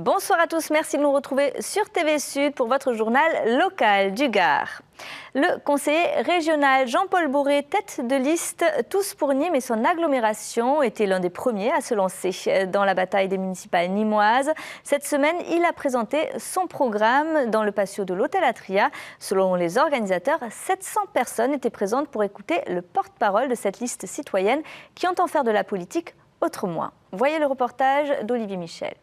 Bonsoir à tous, merci de nous retrouver sur TV Sud pour votre journal local du Gard. Le conseiller régional Jean-Paul Bourré, tête de liste Tous pour Nîmes et son agglomération, était l'un des premiers à se lancer dans la bataille des municipales nîmoises. Cette semaine, il a présenté son programme dans le patio de l'Hôtel Atria. Selon les organisateurs, 700 personnes étaient présentes pour écouter le porte-parole de cette liste citoyenne qui entend faire de la politique autrement. Voyez le reportage d'Olivier Michel.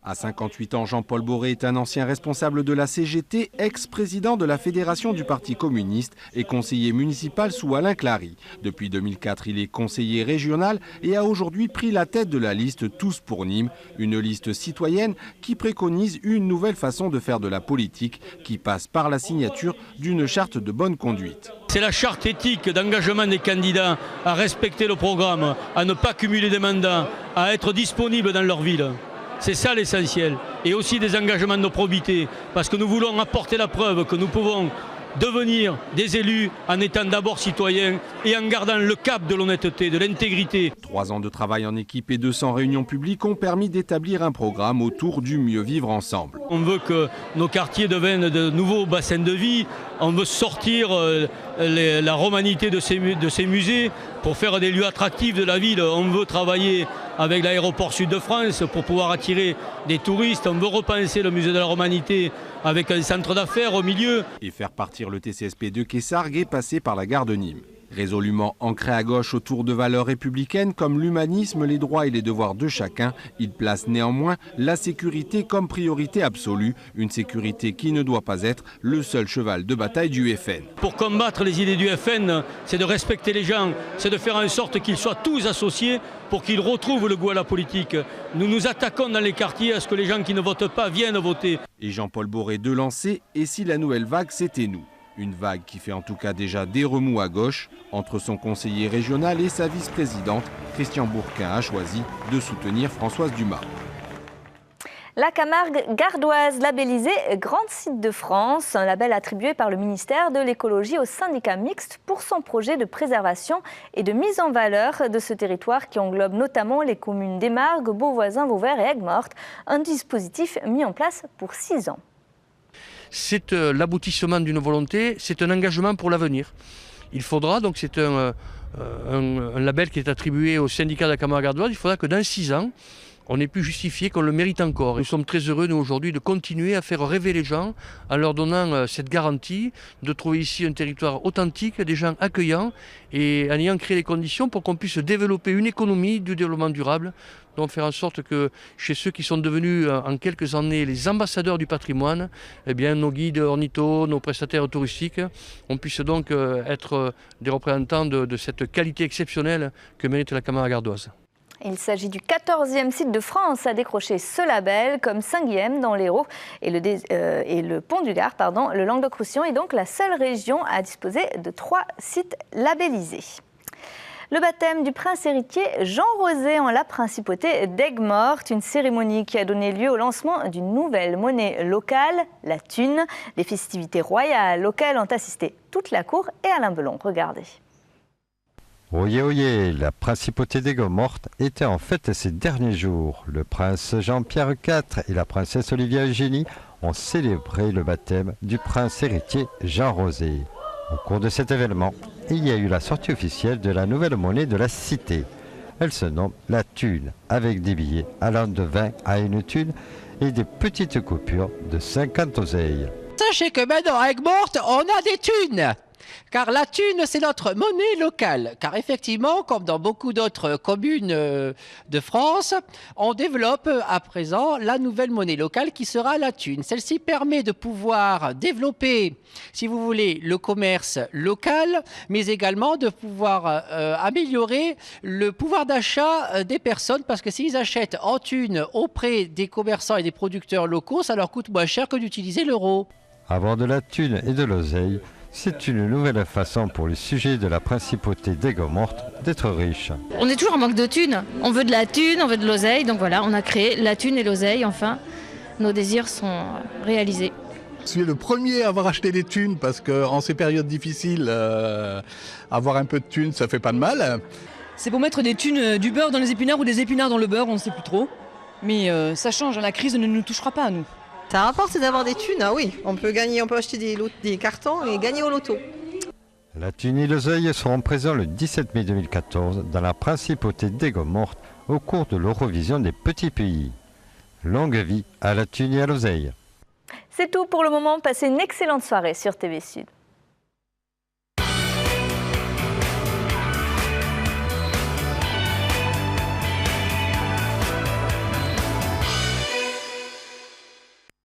À 58 ans, Jean-Paul Bourré est un ancien responsable de la CGT, ex-président de la Fédération du Parti communiste et conseiller municipal sous Alain Clary. Depuis 2004, il est conseiller régional et a aujourd'hui pris la tête de la liste Tous pour Nîmes, une liste citoyenne qui préconise une nouvelle façon de faire de la politique qui passe par la signature d'une charte de bonne conduite. C'est la charte éthique d'engagement des candidats à respecter le programme, à ne pas cumuler des mandats, à être disponibles dans leur ville. C'est ça l'essentiel. Et aussi des engagements de probité, parce que nous voulons apporter la preuve que nous pouvons devenir des élus en étant d'abord citoyens et en gardant le cap de l'honnêteté, de l'intégrité. 3 ans de travail en équipe et 200 réunions publiques ont permis d'établir un programme autour du mieux vivre ensemble. On veut que nos quartiers deviennent de nouveaux bassins de vie, on veut sortir la romanité de ces musées pour faire des lieux attractifs de la ville. On veut travailler avec l'aéroport Sud de France pour pouvoir attirer des touristes. On veut repenser le musée de la Romanité avec un centre d'affaires au milieu. Et faire partir le TCSP de Kessargues et passer par la gare de Nîmes. Résolument ancré à gauche autour de valeurs républicaines comme l'humanisme, les droits et les devoirs de chacun, il place néanmoins la sécurité comme priorité absolue, une sécurité qui ne doit pas être le seul cheval de bataille du FN. Pour combattre les idées du FN, c'est de respecter les gens, c'est de faire en sorte qu'ils soient tous associés pour qu'ils retrouvent le goût à la politique. Nous nous attaquons dans les quartiers à ce que les gens qui ne votent pas viennent voter. Et Jean-Paul Bourré de lancer, et si la nouvelle vague c'était nous ? Une vague qui fait en tout cas déjà des remous à gauche. Entre son conseiller régional et sa vice-présidente, Christian Bourquin a choisi de soutenir Françoise Dumas. La Camargue gardoise labellisée Grand Site de France, un label attribué par le ministère de l'écologie au syndicat mixte pour son projet de préservation et de mise en valeur de ce territoire qui englobe notamment les communes d'Aimargues, Beauvoisin, Vauvert et Aigues-Mortes, un dispositif mis en place pour 6 ans. C'est l'aboutissement d'une volonté, c'est un engagement pour l'avenir. Il faudra, donc c'est un label qui est attribué au syndicat de la Camargue gardoise, il faudra que dans 6 ans, on ait pu justifier qu'on le mérite encore. Nous sommes très heureux, nous, aujourd'hui, de continuer à faire rêver les gens en leur donnant cette garantie de trouver ici un territoire authentique, des gens accueillants et en ayant créé les conditions pour qu'on puisse développer une économie du développement durable. Donc faire en sorte que chez ceux qui sont devenus en quelques années les ambassadeurs du patrimoine, eh bien, nos guides ornithos, nos prestataires touristiques, on puisse donc être des représentants de cette qualité exceptionnelle que mérite la Camargue gardoise. Il s'agit du 14e site de France à décrocher ce label, comme Saint-Guilhem dans l'Hérault et le Pont du Gard, le Languedoc-Roussillon est donc la seule région à disposer de 3 sites labellisés. Le baptême du prince héritier Jean Rosé en la principauté d'Aigues-Mortes, une cérémonie qui a donné lieu au lancement d'une nouvelle monnaie locale, la thune. Les festivités royales auxquelles ont assisté toute la cour et Alain Belon. Regardez. Oyez, oyez, la principauté d'Aigues-Mortes était en fête ces derniers jours. Le prince Jean-Pierre IV et la princesse Olivia Eugénie ont célébré le baptême du prince héritier Jean Rosé. Au cours de cet événement, il y a eu la sortie officielle de la nouvelle monnaie de la cité. Elle se nomme la thune, avec des billets allant de 20 à 1 thune et des petites coupures de 50 oseilles. Sachez que maintenant à Aigues-Mortes, on a des thunes. Car la thune, c'est notre monnaie locale. Car effectivement, comme dans beaucoup d'autres communes de France, on développe à présent la nouvelle monnaie locale qui sera la thune. Celle-ci permet de pouvoir développer, si vous voulez, le commerce local, mais également de pouvoir améliorer le pouvoir d'achat des personnes. Parce que s'ils achètent en thune auprès des commerçants et des producteurs locaux, ça leur coûte moins cher que d'utiliser l'euro. Avoir de la thune et de l'oseille, c'est une nouvelle façon pour les sujets de la principauté d'Aigues-Mortes d'être riches. On est toujours en manque de thunes. On veut de la thune, on veut de l'oseille. Donc voilà, on a créé la thune et l'oseille. Enfin, nos désirs sont réalisés. Je suis le premier à avoir acheté des thunes parce qu'en ces périodes difficiles, avoir un peu de thunes, ça fait pas de mal. C'est pour mettre des thunes, du beurre dans les épinards ou des épinards dans le beurre, on ne sait plus trop. Mais ça change, la crise ne nous touchera pas à nous. Ça rapporte d'avoir des thunes, ah oui. On peut acheter des cartons et gagner au loto. La thune et l'oseille seront présents le 17 mai 2014 dans la principauté d'Aigues-Mortes au cours de l'Eurovision des petits pays. Longue vie à la thune et à l'oseille. C'est tout pour le moment. Passez une excellente soirée sur TV Sud.